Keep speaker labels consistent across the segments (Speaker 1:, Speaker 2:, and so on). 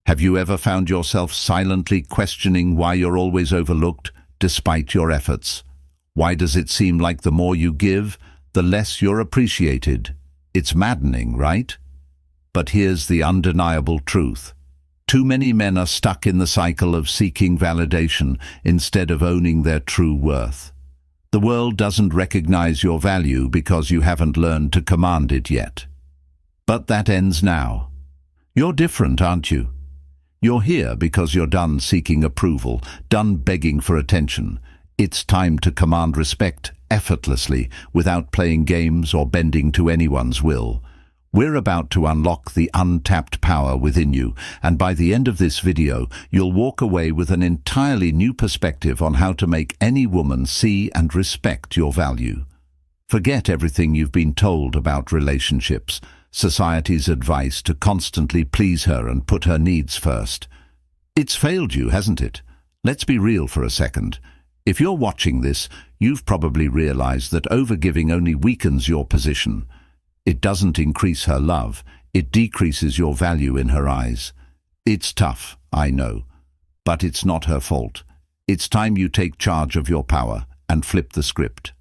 Speaker 1: Have you ever found yourself silently questioning why you're always overlooked, despite your efforts? Why does it seem like the more you give, the less you're appreciated? It's maddening, right? But here's the undeniable truth. Too many men are stuck in the cycle of seeking validation instead of owning their true worth. The world doesn't recognize your value because you haven't learned to command it yet. But that ends now. You're different, aren't you? You're here because you're done seeking approval, done begging for attention. It's time to command respect effortlessly, without playing games or bending to anyone's will. We're about to unlock the untapped power within you, and by the end of this video, you'll walk away with an entirely new perspective on how to make any woman see and respect your value. Forget everything you've been told about relationships, society's advice to constantly please her and put her needs first. It's failed you, hasn't it? Let's be real for a second. If you're watching this, you've probably realized that overgiving only weakens your position. It doesn't increase her love, it decreases your value in her eyes. It's tough, I know, but it's not her fault. It's time you take charge of your power and flip the script.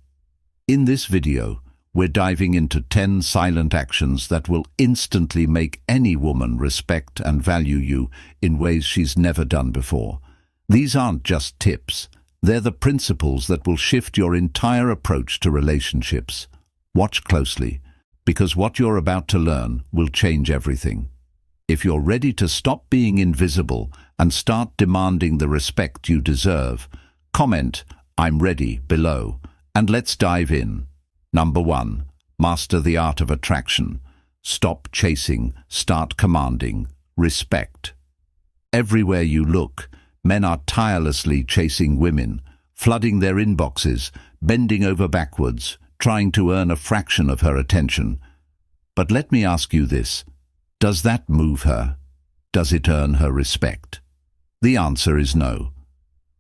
Speaker 1: In this video, we're diving into 10 silent actions that will instantly make any woman respect and value you in ways she's never done before. These aren't just tips. They're the principles that will shift your entire approach to relationships. Watch closely, because what you're about to learn will change everything. If you're ready to stop being invisible and start demanding the respect you deserve, comment "I'm ready" below, and let's dive in. Number 1. Master the art of attraction. Stop chasing, start commanding. Respect. Everywhere you look, men are tirelessly chasing women, flooding their inboxes, bending over backwards, trying to earn a fraction of her attention. But let me ask you this. Does that move her? Does it earn her respect? The answer is no.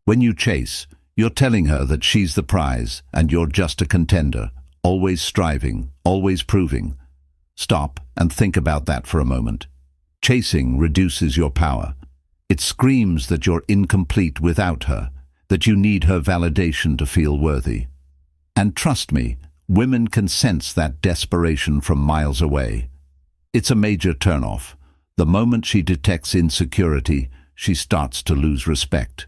Speaker 1: When you chase, you're telling her that she's the prize and you're just a contender, always striving, always proving. Stop and think about that for a moment. Chasing reduces your power. It screams that you're incomplete without her, that you need her validation to feel worthy. And trust me, women can sense that desperation from miles away. It's a major turnoff. The moment she detects insecurity, she starts to lose respect.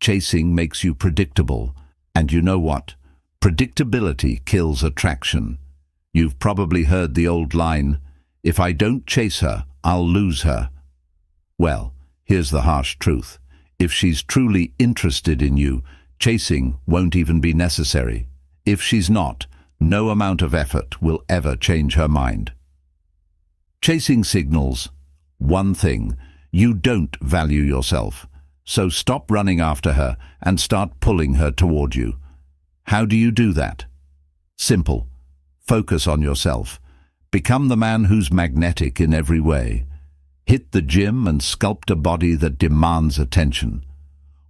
Speaker 1: Chasing makes you predictable, and you know what? Predictability kills attraction. You've probably heard the old line, "If I don't chase her, I'll lose her." Well, here's the harsh truth. If she's truly interested in you, chasing won't even be necessary. If she's not, no amount of effort will ever change her mind. Chasing signals one thing: you don't value yourself. So stop running after her and start pulling her toward you. How do you do that? Simple. Focus on yourself. Become the man who's magnetic in every way. Hit the gym and sculpt a body that demands attention.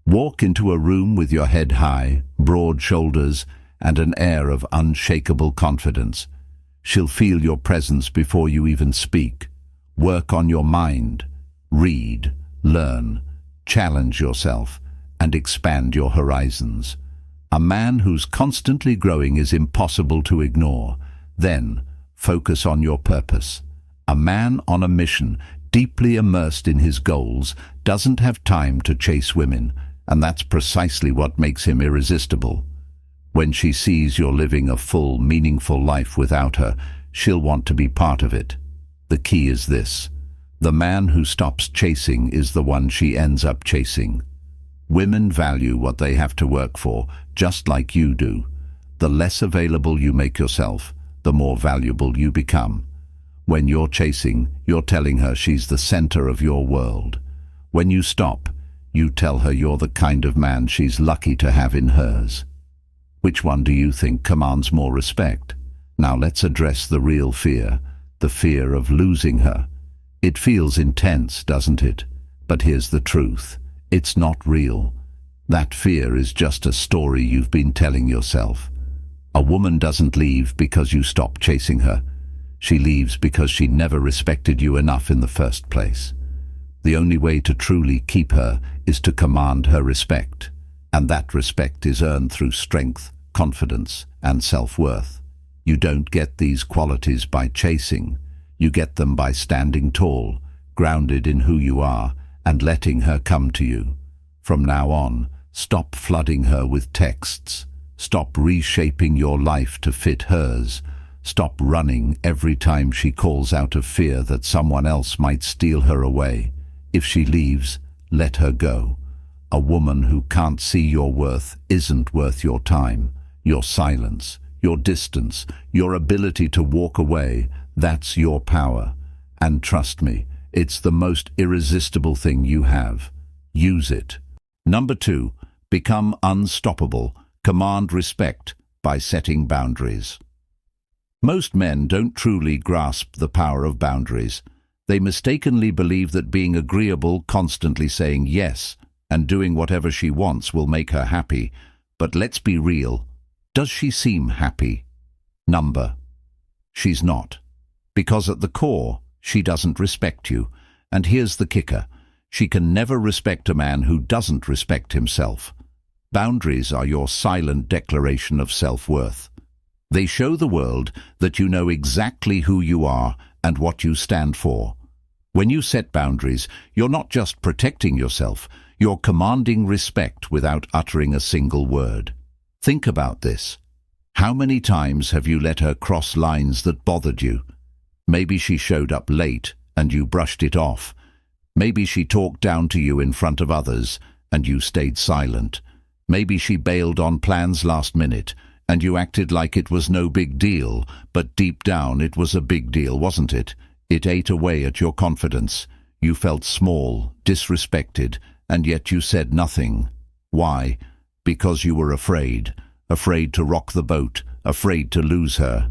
Speaker 1: Walk into a room with your head high, broad shoulders, and an air of unshakable confidence. She'll feel your presence before you even speak. Work on your mind. Read, learn, challenge yourself, and expand your horizons. A man who's constantly growing is impossible to ignore. Then, focus on your purpose. A man on a mission, deeply immersed in his goals, doesn't have time to chase women, and that's precisely what makes him irresistible. When she sees you're living a full, meaningful life without her, she'll want to be part of it. The key is this: the man who stops chasing is the one she ends up chasing. Women value what they have to work for, just like you do. The less available you make yourself, the more valuable you become. When you're chasing, you're telling her she's the center of your world. When you stop, you tell her you're the kind of man she's lucky to have in hers. Which one do you think commands more respect? Now let's address the real fear, the fear of losing her. It feels intense, doesn't it? But here's the truth. It's not real. That fear is just a story you've been telling yourself. A woman doesn't leave because you stop chasing her. She leaves because she never respected you enough in the first place. The only way to truly keep her is to command her respect, and that respect is earned through strength, confidence, and self-worth. You don't get these qualities by chasing. You get them by standing tall, grounded in who you are, and letting her come to you. From now on, stop flooding her with texts. Stop reshaping your life to fit hers. Stop running every time she calls out of fear that someone else might steal her away. If she leaves, let her go. A woman who can't see your worth isn't worth your time, your silence, your distance, your ability to walk away. That's your power. And trust me, it's the most irresistible thing you have. Use it. Number 2, become unstoppable. Command respect by setting boundaries. Most men don't truly grasp the power of boundaries. They mistakenly believe that being agreeable, constantly saying yes, and doing whatever she wants will make her happy. But let's be real. Does she seem happy? She's not. Because at the core, she doesn't respect you. And here's the kicker. She can never respect a man who doesn't respect himself. Boundaries are your silent declaration of self-worth. They show the world that you know exactly who you are and what you stand for. When you set boundaries, you're not just protecting yourself, you're commanding respect without uttering a single word. Think about this. How many times have you let her cross lines that bothered you? Maybe she showed up late and you brushed it off. Maybe she talked down to you in front of others and you stayed silent. Maybe she bailed on plans last minute and you acted like it was no big deal, but deep down it was a big deal, wasn't it? It ate away at your confidence. You felt small, disrespected, and yet you said nothing. Why? Because you were afraid. Afraid to rock the boat, afraid to lose her.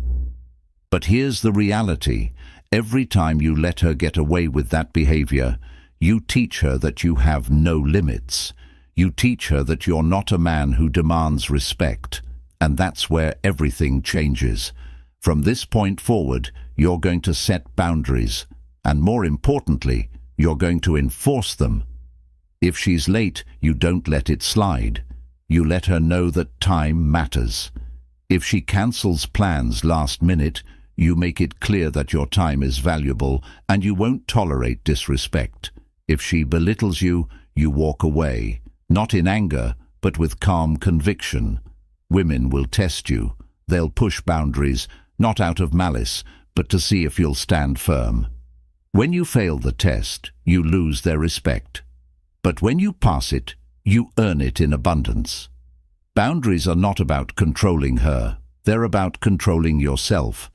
Speaker 1: But here's the reality. Every time you let her get away with that behavior, you teach her that you have no limits. You teach her that you're not a man who demands respect. And that's where everything changes. From this point forward, you're going to set boundaries. And more importantly, you're going to enforce them. If she's late, you don't let it slide. You let her know that time matters. If she cancels plans last minute, you make it clear that your time is valuable and you won't tolerate disrespect. If she belittles you, you walk away, not in anger, but with calm conviction. Women will test you. They'll push boundaries, not out of malice, but to see if you'll stand firm. When you fail the test, you lose their respect. But when you pass it, you earn it in abundance. Boundaries are not about controlling her. They're about controlling yourself.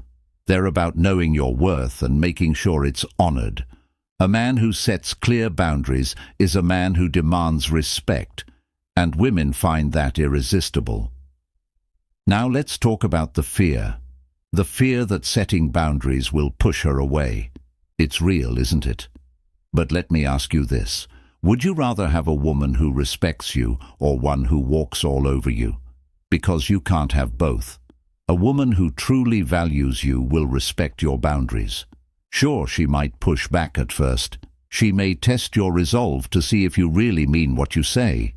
Speaker 1: They're about knowing your worth and making sure it's honored. A man who sets clear boundaries is a man who demands respect, and women find that irresistible. Now let's talk about the fear. The fear that setting boundaries will push her away. It's real, isn't it? But let me ask you this. Would you rather have a woman who respects you or one who walks all over you? Because you can't have both. A woman who truly values you will respect your boundaries. Sure, she might push back at first. She may test your resolve to see if you really mean what you say.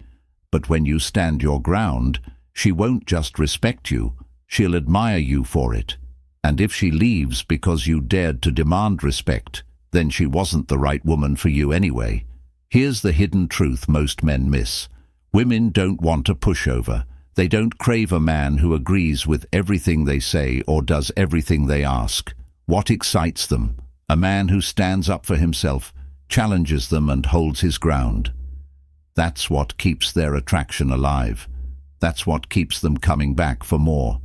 Speaker 1: But when you stand your ground, she won't just respect you, she'll admire you for it. And if she leaves because you dared to demand respect, then she wasn't the right woman for you anyway. Here's the hidden truth most men miss. Women don't want a pushover. They don't crave a man who agrees with everything they say or does everything they ask. What excites them? A man who stands up for himself, challenges them and holds his ground. That's what keeps their attraction alive. That's what keeps them coming back for more.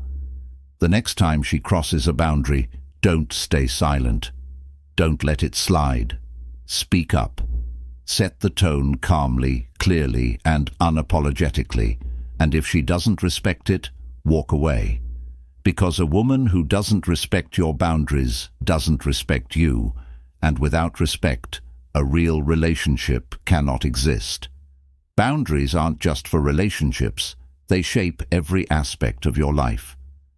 Speaker 1: The next time she crosses a boundary, don't stay silent. Don't let it slide. Speak up. Set the tone calmly, clearly, and unapologetically. And if she doesn't respect it, walk away. Because a woman who doesn't respect your boundaries doesn't respect you, and without respect, a real relationship cannot exist. Boundaries aren't just for relationships. They shape every aspect of your life.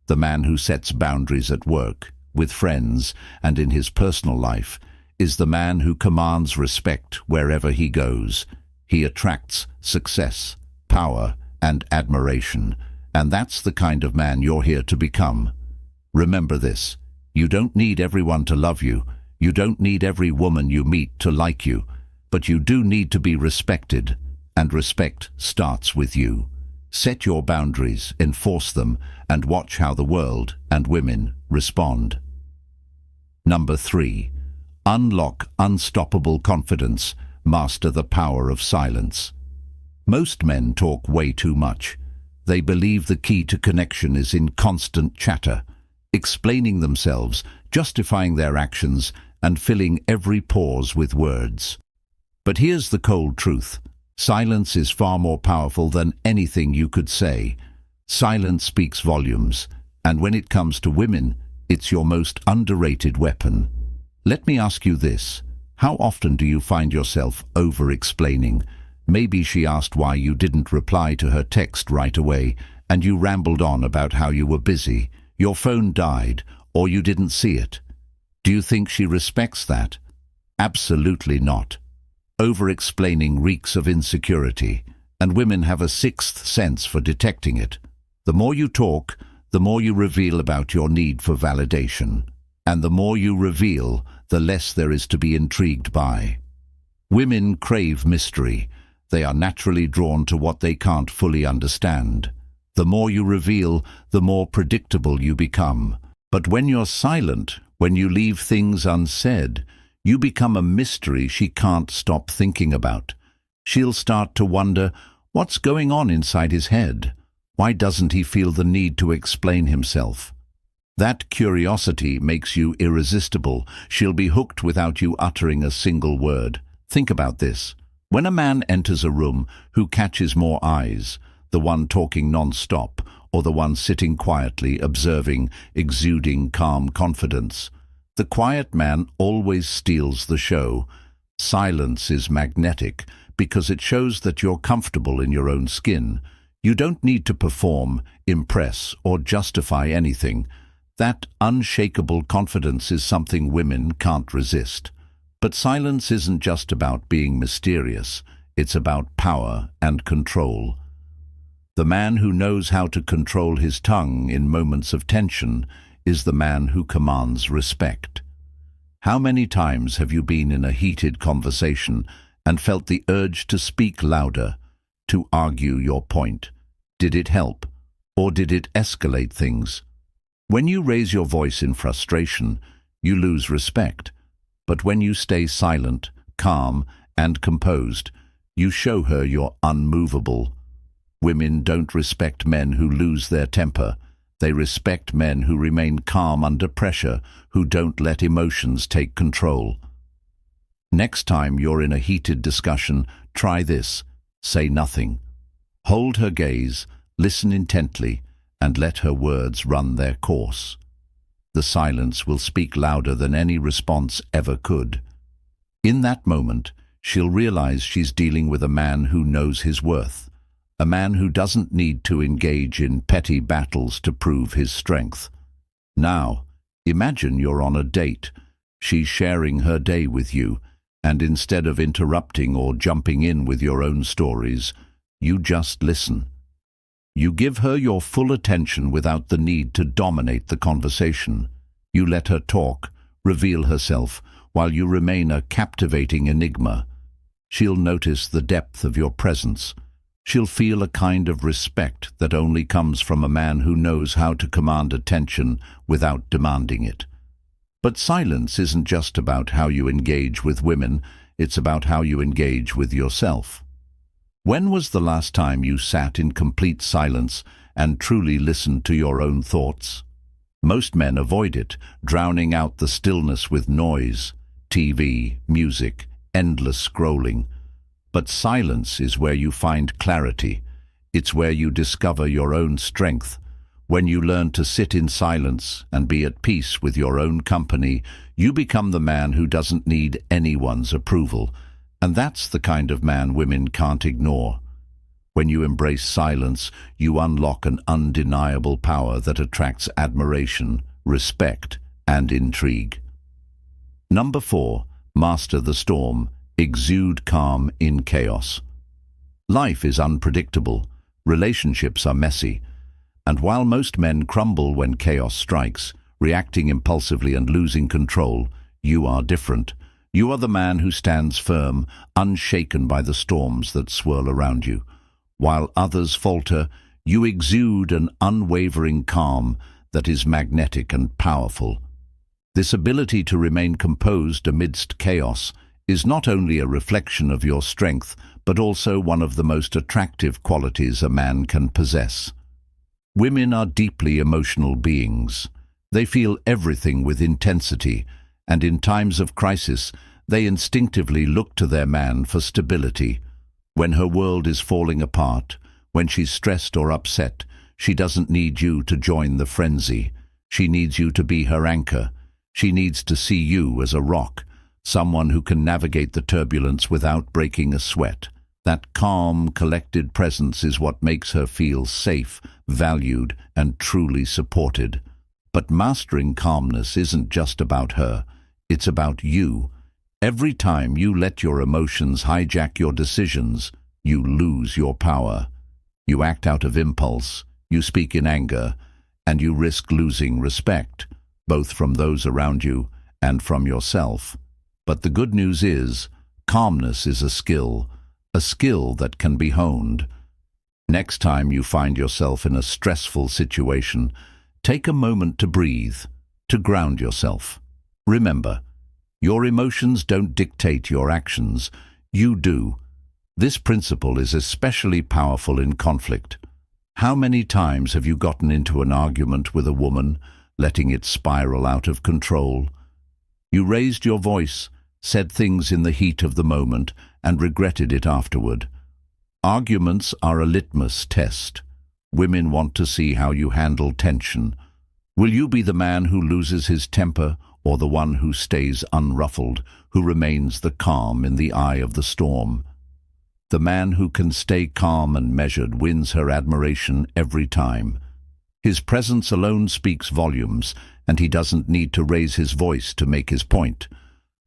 Speaker 1: The man who sets boundaries at work, with friends, and in his personal life is the man who commands respect wherever he goes. He attracts success, power, and admiration, and that's the kind of man you're here to become. Remember this: you don't need everyone to love you, you don't need every woman you meet to like you, but you do need to be respected, and respect starts with you. Set your boundaries, enforce them, and watch how the world and women respond. Number 3. Unlock unstoppable confidence. Master the power of silence. Most men talk way too much. They believe the key to connection is in constant chatter, explaining themselves, justifying their actions, and filling every pause with words. But here's the cold truth. Silence is far more powerful than anything you could say. Silence speaks volumes, and when it comes to women, it's your most underrated weapon. Let me ask you this: how often do you find yourself over-explaining? Maybe she asked why you didn't reply to her text right away, and you rambled on about how you were busy, your phone died, or you didn't see it. Do you think she respects that? Absolutely not. Over-explaining reeks of insecurity, and women have a sixth sense for detecting it. The more you talk, the more you reveal about your need for validation. And the more you reveal, the less there is to be intrigued by. Women crave mystery. They are naturally drawn to what they can't fully understand. The more you reveal, the more predictable you become. But when you're silent, when you leave things unsaid, you become a mystery she can't stop thinking about. She'll start to wonder, what's going on inside his head? Why doesn't he feel the need to explain himself? That curiosity makes you irresistible. She'll be hooked without you uttering a single word. Think about this. When a man enters a room, who catches more eyes? The one talking non-stop, or the one sitting quietly, observing, exuding calm confidence? The quiet man always steals the show. Silence is magnetic because it shows that you're comfortable in your own skin. You don't need to perform, impress, or justify anything. That unshakable confidence is something women can't resist. But silence isn't just about being mysterious. It's about power and control. The man who knows how to control his tongue in moments of tension is the man who commands respect. How many times have you been in a heated conversation and felt the urge to speak louder, to argue your point? Did it help, or did it escalate things? When you raise your voice in frustration, you lose respect. But when you stay silent, calm, and composed, you show her you're unmovable. Women don't respect men who lose their temper. They respect men who remain calm under pressure, who don't let emotions take control. Next time you're in a heated discussion, try this. Say nothing. Hold her gaze, listen intently, and let her words run their course. The silence will speak louder than any response ever could. In that moment, she'll realize she's dealing with a man who knows his worth, a man who doesn't need to engage in petty battles to prove his strength. Now, imagine you're on a date. She's sharing her day with you, and instead of interrupting or jumping in with your own stories, you just listen. You give her your full attention without the need to dominate the conversation. You let her talk, reveal herself, while you remain a captivating enigma. She'll notice the depth of your presence. She'll feel a kind of respect that only comes from a man who knows how to command attention without demanding it. But silence isn't just about how you engage with women, it's about how you engage with yourself. When was the last time you sat in complete silence and truly listened to your own thoughts? Most men avoid it, drowning out the stillness with noise, TV, music, endless scrolling. But silence is where you find clarity. It's where you discover your own strength. When you learn to sit in silence and be at peace with your own company, you become the man who doesn't need anyone's approval. And that's the kind of man women can't ignore. When you embrace silence, you unlock an undeniable power that attracts admiration, respect, and intrigue. Number 4. Master the storm. Exude calm in chaos. Life is unpredictable. Relationships are messy. And while most men crumble when chaos strikes, reacting impulsively and losing control, you are different. You are the man who stands firm, unshaken by the storms that swirl around you. While others falter, you exude an unwavering calm that is magnetic and powerful. This ability to remain composed amidst chaos is not only a reflection of your strength, but also one of the most attractive qualities a man can possess. Women are deeply emotional beings. They feel everything with intensity, and in times of crisis, they instinctively look to their man for stability. When her world is falling apart, when she's stressed or upset, she doesn't need you to join the frenzy. She needs you to be her anchor. She needs to see you as a rock, someone who can navigate the turbulence without breaking a sweat. That calm, collected presence is what makes her feel safe, valued, and truly supported. But mastering calmness isn't just about her. It's about you. Every time you let your emotions hijack your decisions, you lose your power. You act out of impulse, you speak in anger, and you risk losing respect, both from those around you and from yourself. But the good news is, calmness is a skill that can be honed. Next time you find yourself in a stressful situation, take a moment to breathe, to ground yourself. Remember, your emotions don't dictate your actions, you do. This principle is especially powerful in conflict. How many times have you gotten into an argument with a woman, letting it spiral out of control? You raised your voice, said things in the heat of the moment, and regretted it afterward. Arguments are a litmus test. Women want to see how you handle tension. Will you be the man who loses his temper, or the one who stays unruffled, who remains the calm in the eye of the storm? The man who can stay calm and measured wins her admiration every time. His presence alone speaks volumes, and he doesn't need to raise his voice to make his point.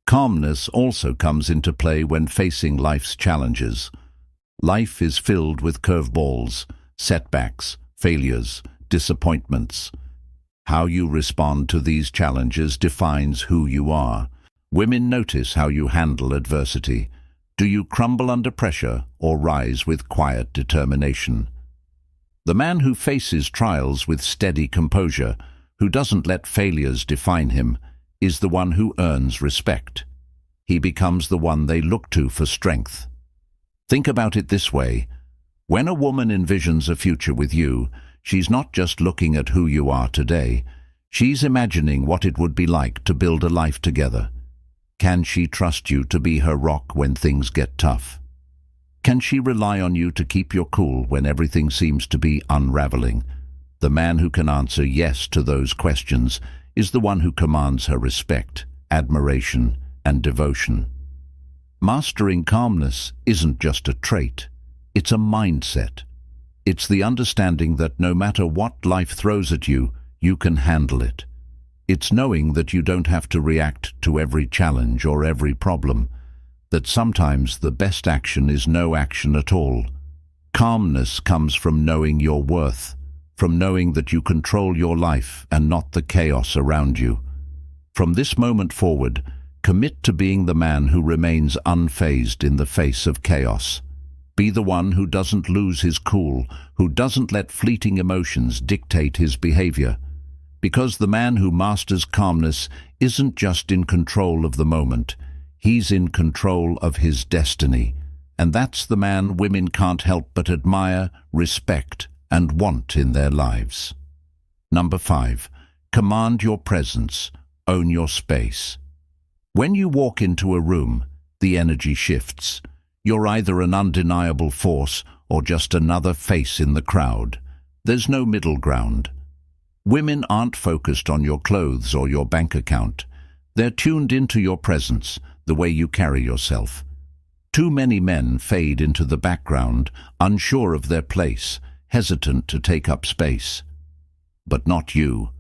Speaker 1: Calmness also comes into play when facing life's challenges. Life is filled with curveballs, setbacks, failures, disappointments. How you respond to these challenges defines who you are. Women notice how you handle adversity. Do you crumble under pressure or rise with quiet determination? The man who faces trials with steady composure, who doesn't let failures define him, is the one who earns respect. He becomes the one they look to for strength. Think about it this way. When a woman envisions a future with you, she's not just looking at who you are today. She's imagining what it would be like to build a life together. Can she trust you to be her rock when things get tough? Can she rely on you to keep your cool when everything seems to be unraveling? The man who can answer yes to those questions is the one who commands her respect, admiration, and devotion. Mastering calmness isn't just a trait, it's a mindset. It's the understanding that no matter what life throws at you, you can handle it. It's knowing that you don't have to react to every challenge or every problem, that sometimes the best action is no action at all. Calmness comes from knowing your worth, from knowing that you control your life and not the chaos around you. From this moment forward, commit to being the man who remains unfazed in the face of chaos. Be the one who doesn't lose his cool, who doesn't let fleeting emotions dictate his behavior. Because the man who masters calmness isn't just in control of the moment, he's in control of his destiny. And that's the man women can't help but admire, respect, and want in their lives. Number 5, command your presence, own your space. When you walk into a room, the energy shifts. You're either an undeniable force or just another face in the crowd. There's no middle ground. Women aren't focused on your clothes or your bank account. They're tuned into your presence, the way you carry yourself. Too many men fade into the background, unsure of their place, hesitant to take up space. But not you.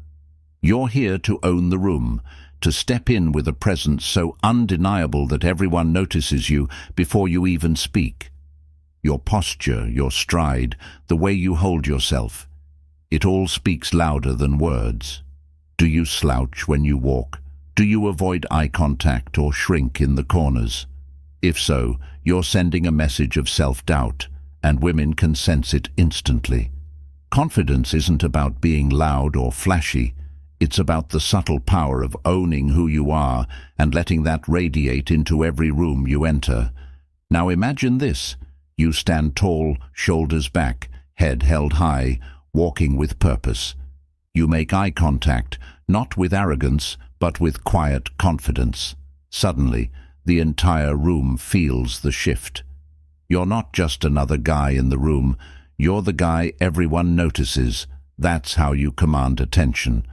Speaker 1: You're here to own the room, to step in with a presence so undeniable that everyone notices you before you even speak. Your posture, your stride, the way you hold yourself, it all speaks louder than words. Do you slouch when you walk? Do you avoid eye contact or shrink in the corners? If so, you're sending a message of self-doubt, and women can sense it instantly. Confidence isn't about being loud or flashy. It's about the subtle power of owning who you are and letting that radiate into every room you enter. Now imagine this. You stand tall, shoulders back, head held high, walking with purpose. You make eye contact, not with arrogance, but with quiet confidence. Suddenly, the entire room feels the shift. You're not just another guy in the room. You're the guy everyone notices. That's how you command attention.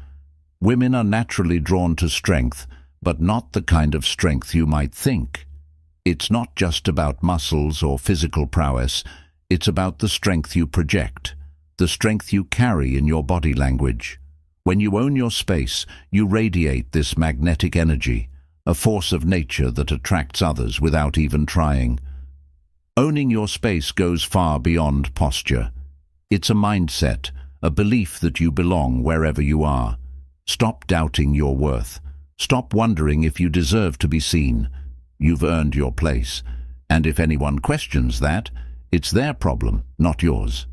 Speaker 1: Women are naturally drawn to strength, but not the kind of strength you might think. It's not just about muscles or physical prowess. It's about the strength you project, the strength you carry in your body language. When you own your space, you radiate this magnetic energy, a force of nature that attracts others without even trying. Owning your space goes far beyond posture. It's a mindset, a belief that you belong wherever you are. Stop doubting your worth. Stop wondering if you deserve to be seen. You've earned your place, and if anyone questions that, it's their problem, not yours.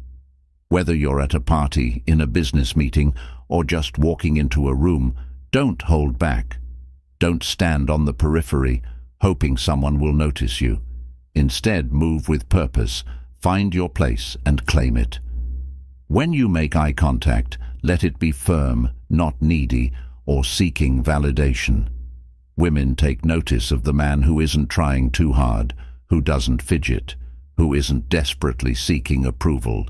Speaker 1: Whether you're at a party, in a business meeting, or just walking into a room, don't hold back. Don't stand on the periphery, hoping someone will notice you. Instead, move with purpose, find your place and claim it. When you make eye contact, let it be firm, not needy, or seeking validation. Women take notice of the man who isn't trying too hard, who doesn't fidget, who isn't desperately seeking approval.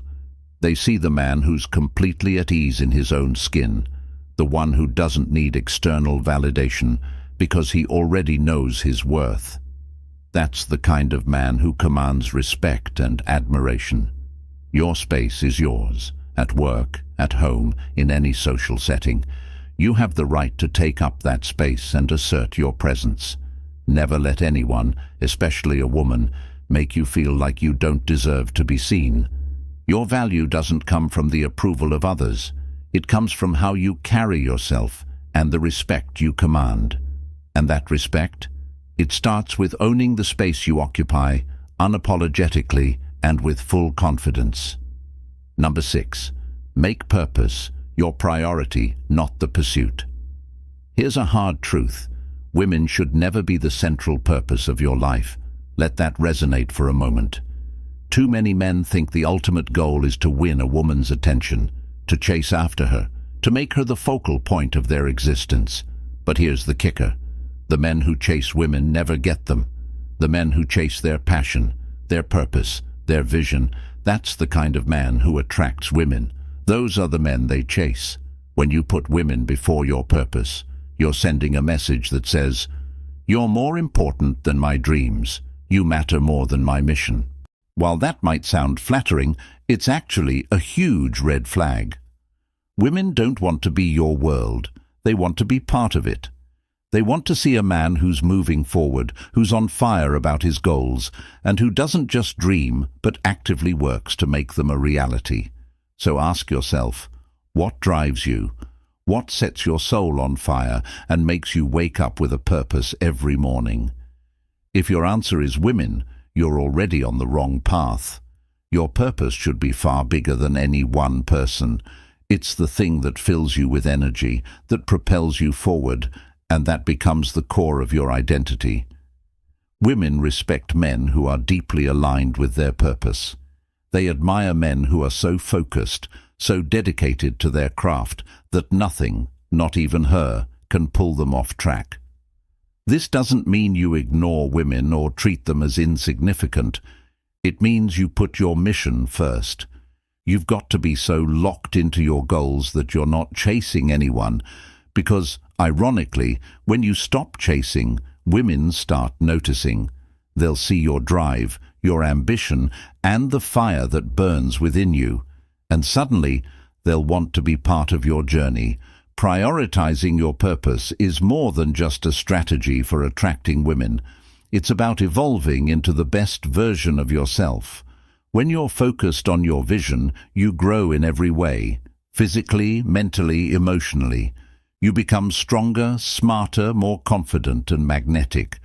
Speaker 1: They see the man who's completely at ease in his own skin, the one who doesn't need external validation because he already knows his worth. That's the kind of man who commands respect and admiration. Your space is yours, at work, at home, in any social setting. You have the right to take up that space and assert your presence. Never let anyone, especially a woman, make you feel like you don't deserve to be seen. Your value doesn't come from the approval of others. It comes from how you carry yourself and the respect you command. And that respect? It starts with owning the space you occupy, unapologetically and with full confidence. Number 6. Make purpose your priority, not the pursuit. Here's a hard truth. Women should never be the central purpose of your life. Let that resonate for a moment. Too many men think the ultimate goal is to win a woman's attention, to chase after her, to make her the focal point of their existence. But here's the kicker. The men who chase women never get them. The men who chase their passion, their purpose, their vision, that's the kind of man who attracts women. Those are the men they chase. When you put women before your purpose, you're sending a message that says, "You're more important than my dreams. You matter more than my mission." While that might sound flattering, it's actually a huge red flag. Women don't want to be your world. They want to be part of it. They want to see a man who's moving forward, who's on fire about his goals, and who doesn't just dream, but actively works to make them a reality. So ask yourself, what drives you? What sets your soul on fire and makes you wake up with a purpose every morning? If your answer is women, you're already on the wrong path. Your purpose should be far bigger than any one person. It's the thing that fills you with energy, that propels you forward, and that becomes the core of your identity. Women respect men who are deeply aligned with their purpose. They admire men who are so focused, so dedicated to their craft, that nothing, not even her, can pull them off track. This doesn't mean you ignore women or treat them as insignificant. It means you put your mission first. You've got to be so locked into your goals that you're not chasing anyone, because, ironically, when you stop chasing, women start noticing. They'll see your drive, your ambition, and the fire that burns within you. And suddenly, they'll want to be part of your journey, Prioritizing your purpose is more than just a strategy for attracting women. It's about evolving into the best version of yourself. When you're focused on your vision, you grow in every way, physically, mentally, emotionally. You become stronger, smarter, more confident and magnetic.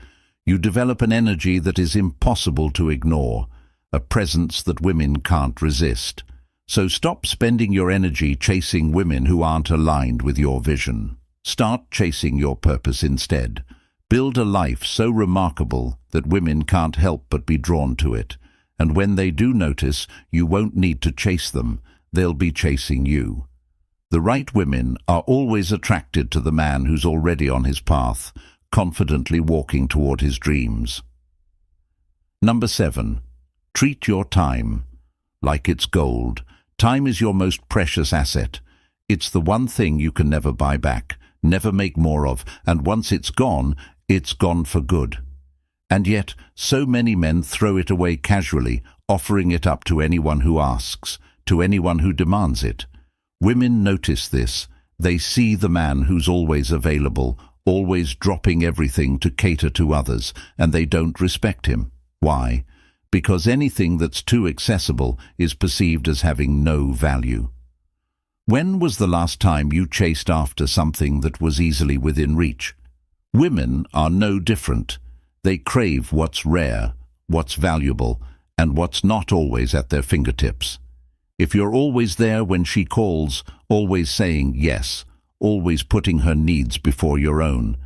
Speaker 1: You develop an energy that is impossible to ignore, a presence that women can't resist. So stop spending your energy chasing women who aren't aligned with your vision. Start chasing your purpose instead. Build a life so remarkable that women can't help but be drawn to it. And when they do notice, you won't need to chase them. They'll be chasing you. The right women are always attracted to the man who's already on his path, confidently walking toward his dreams. Number 7. Treat your time like it's gold. Time is your most precious asset. It's the one thing you can never buy back, never make more of, and once it's gone for good. And yet, so many men throw it away casually, offering it up to anyone who asks, to anyone who demands it. Women notice this. They see the man who's always available, always dropping everything to cater to others, and they don't respect him. Why? Because anything that's too accessible is perceived as having no value. When was the last time you chased after something that was easily within reach? Women are no different. They crave what's rare, what's valuable, and what's not always at their fingertips. If you're always there when she calls, always saying yes, always putting her needs before your own,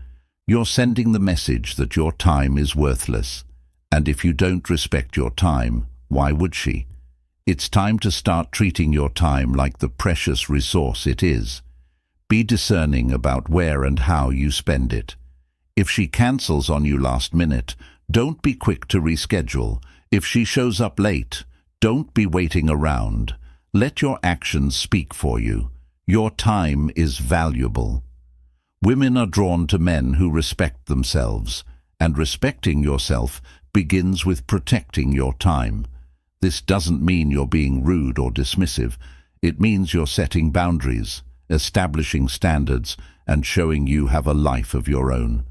Speaker 1: you're sending the message that your time is worthless. And if you don't respect your time, why would she? It's time to start treating your time like the precious resource it is. Be discerning about where and how you spend it. If she cancels on you last minute, don't be quick to reschedule. If she shows up late, don't be waiting around. Let your actions speak for you. Your time is valuable. Women are drawn to men who respect themselves, and respecting yourself begins with protecting your time. This doesn't mean you're being rude or dismissive. It means you're setting boundaries, establishing standards, and showing you have a life of your own.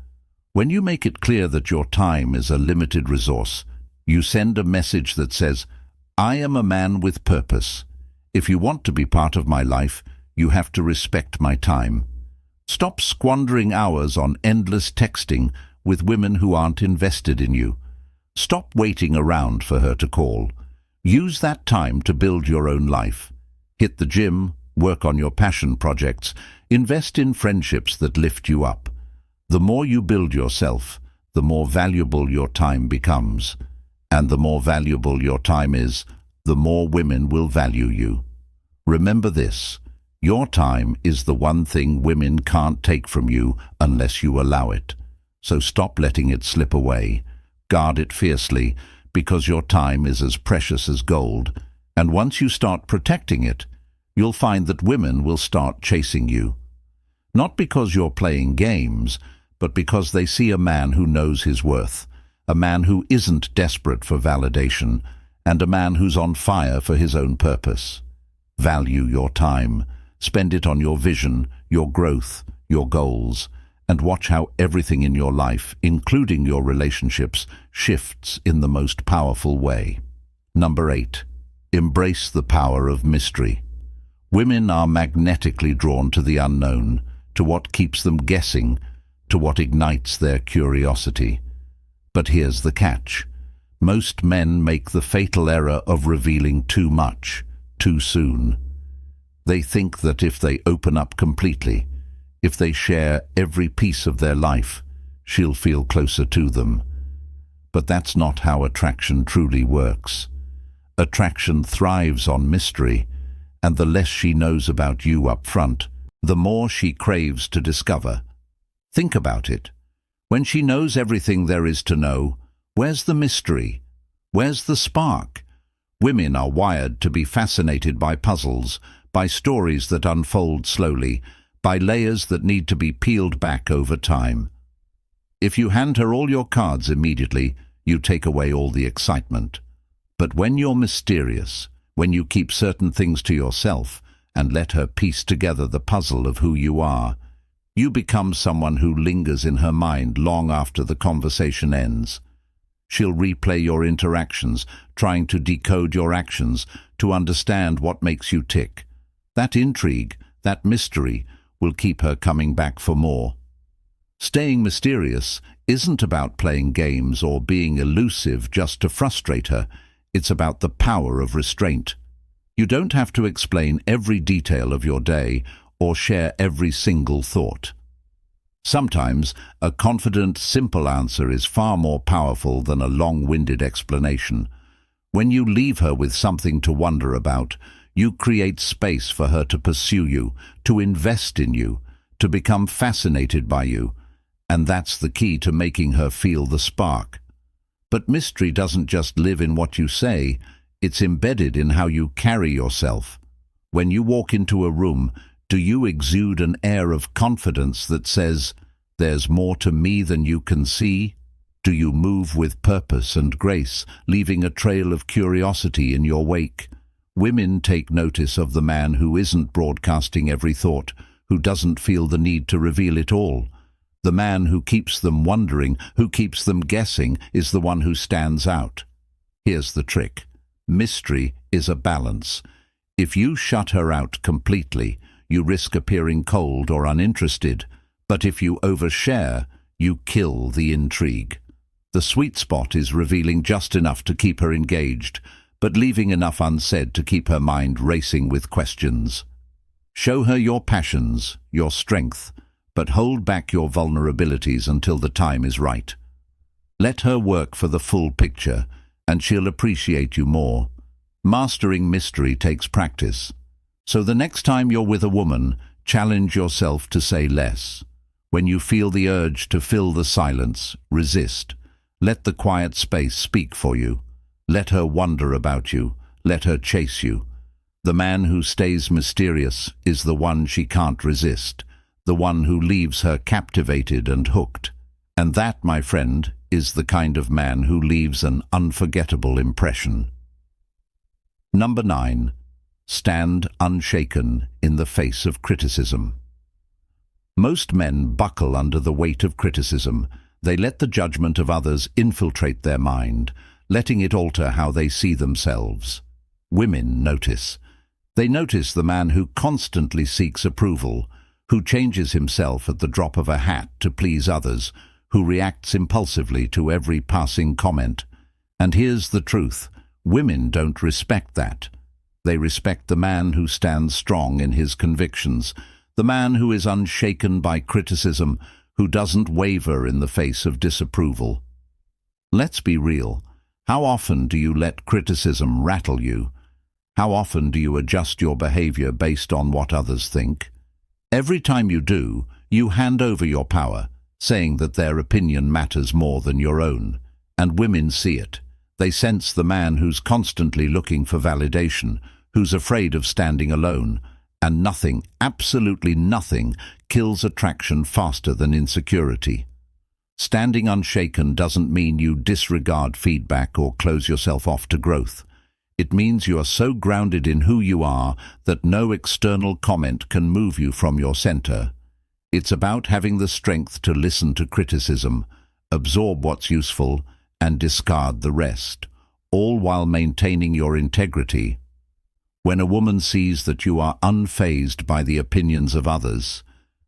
Speaker 1: When you make it clear that your time is a limited resource, you send a message that says, I am a man with purpose. If you want to be part of my life, you have to respect my time. Stop squandering hours on endless texting with women who aren't invested in you. Stop waiting around for her to call. Use that time to build your own life. Hit the gym, work on your passion projects, invest in friendships that lift you up. The more you build yourself, the more valuable your time becomes. And the more valuable your time is, the more women will value you. Remember this, your time is the one thing women can't take from you unless you allow it. So stop letting it slip away. Guard it fiercely, because your time is as precious as gold. And once you start protecting it, you'll find that women will start chasing you. Not because you're playing games, but because they see a man who knows his worth, a man who isn't desperate for validation, and a man who's on fire for his own purpose. Value your time. Spend it on your vision, your growth, your goals, and watch how everything in your life, including your relationships, shifts in the most powerful way. Number 8. Embrace the power of mystery. Women are magnetically drawn to the unknown, to what keeps them guessing, to what ignites their curiosity. But here's the catch. Most men make the fatal error of revealing too much, too soon. They think that if they open up completely, if they share every piece of their life, she'll feel closer to them. But that's not how attraction truly works. Attraction thrives on mystery, and the less she knows about you up front, the more she craves to discover. Think about it. When she knows everything there is to know, where's the mystery? Where's the spark? Women are wired to be fascinated by puzzles, by stories that unfold slowly, by layers that need to be peeled back over time. If you hand her all your cards immediately, you take away all the excitement. But when you're mysterious, when you keep certain things to yourself, and let her piece together the puzzle of who you are. You become someone who lingers in her mind long after the conversation ends. She'll replay your interactions, trying to decode your actions, to understand what makes you tick. That intrigue, that mystery, will keep her coming back for more. Staying mysterious isn't about playing games or being elusive just to frustrate her. It's about the power of restraint. You don't have to explain every detail of your day or share every single thought. Sometimes a confident, simple answer is far more powerful than a long-winded explanation. When you leave her with something to wonder about, you create space for her to pursue you, to invest in you, to become fascinated by you, and that's the key to making her feel the spark. But mystery doesn't just live in what you say, it's embedded in how you carry yourself. When you walk into a room, do you exude an air of confidence that says, "There's more to me than you can see"? Do you move with purpose and grace, leaving a trail of curiosity in your wake? Women take notice of the man who isn't broadcasting every thought, who doesn't feel the need to reveal it all. The man who keeps them wondering, who keeps them guessing, is the one who stands out. Here's the trick. Mystery is a balance. If you shut her out completely, you risk appearing cold or uninterested, but if you overshare, you kill the intrigue. The sweet spot is revealing just enough to keep her engaged, but leaving enough unsaid to keep her mind racing with questions. Show her your passions, your strength, but hold back your vulnerabilities until the time is right. Let her work for the full picture, and she'll appreciate you more. Mastering mystery takes practice. So the next time you're with a woman, challenge yourself to say less. When you feel the urge to fill the silence, resist. Let the quiet space speak for you. Let her wonder about you. Let her chase you. The man who stays mysterious is the one she can't resist, the one who leaves her captivated and hooked. And that, my friend, is the kind of man who leaves an unforgettable impression. Number 9. Stand unshaken in the face of criticism. Most men buckle under the weight of criticism. They let the judgment of others infiltrate their mind, letting it alter how they see themselves. Women notice. They notice the man who constantly seeks approval, who changes himself at the drop of a hat to please others, who reacts impulsively to every passing comment. And here's the truth. Women don't respect that. They respect the man who stands strong in his convictions, the man who is unshaken by criticism, who doesn't waver in the face of disapproval. Let's be real. How often do you let criticism rattle you? How often do you adjust your behavior based on what others think? Every time you do, you hand over your power, saying that their opinion matters more than your own. And women see it. They sense the man who's constantly looking for validation, who's afraid of standing alone, and nothing, absolutely nothing, kills attraction faster than insecurity. Standing unshaken doesn't mean you disregard feedback or close yourself off to growth. It means you are so grounded in who you are that no external comment can move you from your center. It's about having the strength to listen to criticism, absorb what's useful, and discard the rest, all while maintaining your integrity. When a woman sees that you are unfazed by the opinions of others,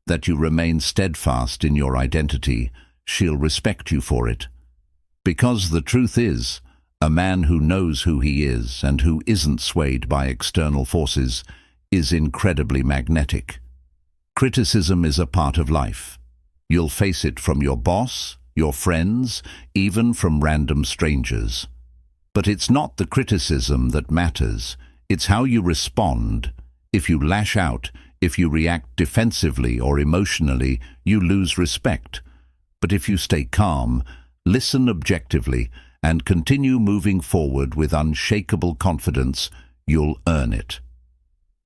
Speaker 1: that you remain steadfast in your identity, she'll respect you for it. Because the truth is, a man who knows who he is and who isn't swayed by external forces is incredibly magnetic. Criticism is a part of life. You'll face it from your boss, your friends, even from random strangers. But it's not the criticism that matters. It's how you respond. If you lash out, if you react defensively or emotionally, you lose respect. But if you stay calm, listen objectively, and continue moving forward with unshakable confidence, you'll earn it.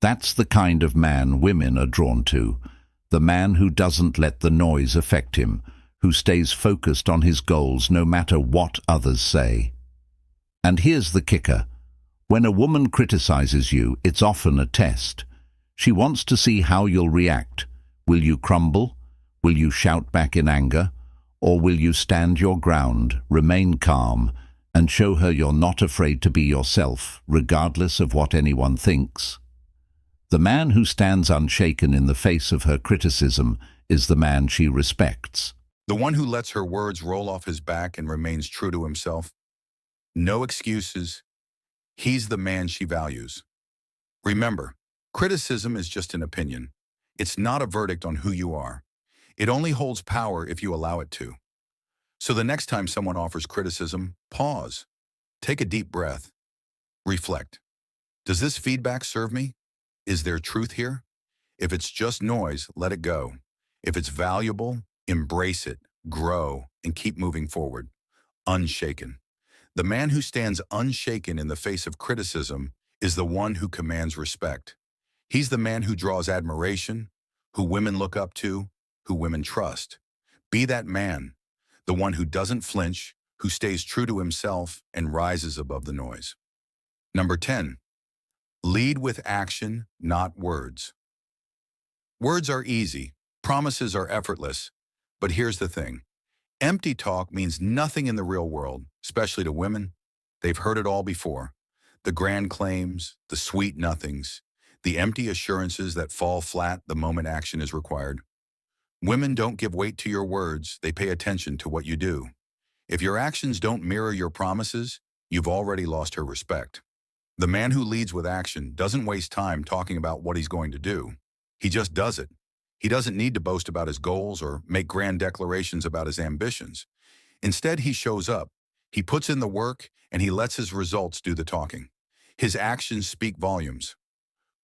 Speaker 1: That's the kind of man women are drawn to. The man who doesn't let the noise affect him, who stays focused on his goals no matter what others say. And here's the kicker. When a woman criticizes you, it's often a test. She wants to see how you'll react. Will you crumble? Will you shout back in anger? Or will you stand your ground, remain calm, and show her you're not afraid to be yourself, regardless of what anyone thinks? The man who stands unshaken in the face of her criticism is the man she respects.
Speaker 2: The one who lets her words roll off his back and remains true to himself. No excuses. He's the man she values. Remember, criticism is just an opinion. It's not a verdict on who you are. It only holds power if you allow it to. So the next time someone offers criticism, pause. Take a deep breath. Reflect. Does this feedback serve me? Is there truth here? If it's just noise, let it go. If it's valuable, embrace it, grow, and keep moving forward. Unshaken. The man who stands unshaken in the face of criticism is the one who commands respect. He's the man who draws admiration, who women look up to, who women trust. Be that man, the one who doesn't flinch, who stays true to himself and rises above the noise. Number 10, lead with action, not words. Words are easy, promises are effortless, but here's the thing. Empty talk means nothing in the real world, especially to women. They've heard it all before. The grand claims, the sweet nothings, the empty assurances that fall flat the moment action is required. Women don't give weight to your words, they pay attention to what you do. If your actions don't mirror your promises, you've already lost her respect. The man who leads with action doesn't waste time talking about what he's going to do. He just does it. He doesn't need to boast about his goals or make grand declarations about his ambitions. Instead, he shows up, he puts in the work, and he lets his results do the talking. His actions speak volumes.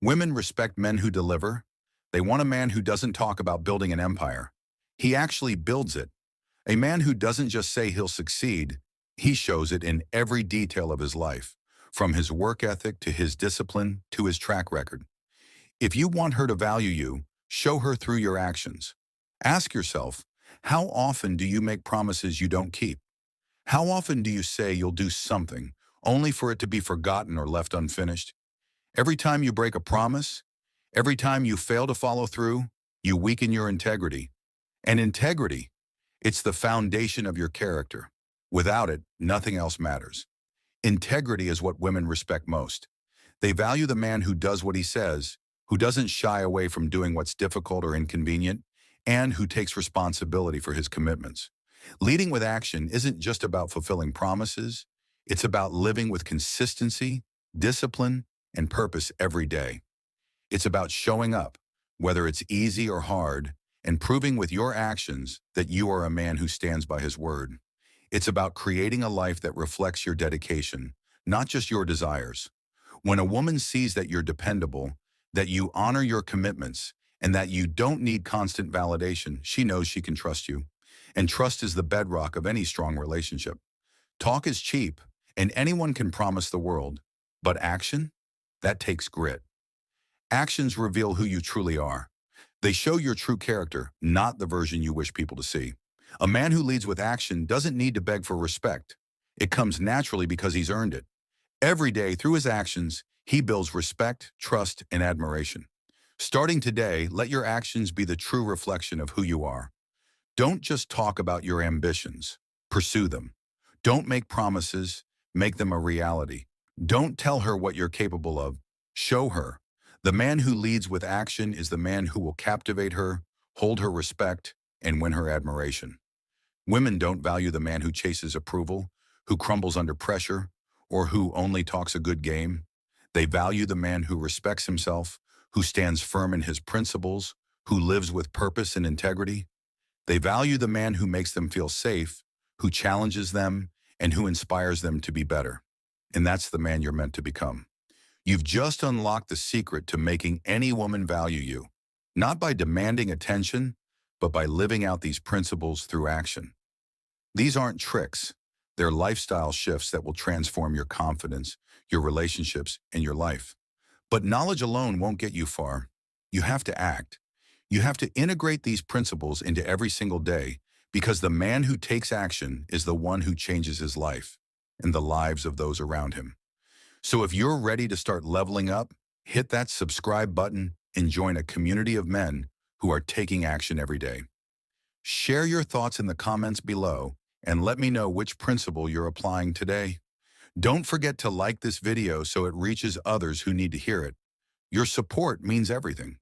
Speaker 2: Women respect men who deliver. They want a man who doesn't talk about building an empire. He actually builds it. A man who doesn't just say he'll succeed, he shows it in every detail of his life, from his work ethic to his discipline to his track record. If you want her to value you, show her through your actions. Ask yourself, how often do you make promises you don't keep? How often do you say you'll do something, only for it to be forgotten or left unfinished? Every time you break a promise, every time you fail to follow through, you weaken your integrity. And integrity, it's the foundation of your character. Without it, nothing else matters. Integrity is what women respect most. They value the man who does what he says, who doesn't shy away from doing what's difficult or inconvenient, and who takes responsibility for his commitments. Leading with action isn't just about fulfilling promises, it's about living with consistency, discipline, and purpose every day. It's about showing up, whether it's easy or hard, and proving with your actions that you are a man who stands by his word. It's about creating a life that reflects your dedication, not just your desires. When a woman sees that you're dependable, that you honor your commitments, and that you don't need constant validation, she knows she can trust you. And trust is the bedrock of any strong relationship. Talk is cheap, and anyone can promise the world. But action? That takes grit. Actions reveal who you truly are. They show your true character, not the version you wish people to see. A man who leads with action doesn't need to beg for respect. It comes naturally because he's earned it. Every day, through his actions, he builds respect, trust, and admiration. Starting today, let your actions be the true reflection of who you are. Don't just talk about your ambitions. Pursue them. Don't make promises. Make them a reality. Don't tell her what you're capable of. Show her. The man who leads with action is the man who will captivate her, hold her respect, and win her admiration. Women don't value the man who chases approval, who crumbles under pressure, or who only talks a good game. They value the man who respects himself, who stands firm in his principles, who lives with purpose and integrity. They value the man who makes them feel safe, who challenges them, and who inspires them to be better. And that's the man you're meant to become. You've just unlocked the secret to making any woman value you, not by demanding attention, but by living out these principles through action. These aren't tricks. They're lifestyle shifts that will transform your confidence, your relationships, and your life. But knowledge alone won't get you far. You have to act. You have to integrate these principles into every single day, because the man who takes action is the one who changes his life and the lives of those around him. So if you're ready to start leveling up, hit that subscribe button, and join a community of men who are taking action every day. Share your thoughts in the comments below and let me know which principle you're applying today. Don't forget to like this video so it reaches others who need to hear it. Your support means everything.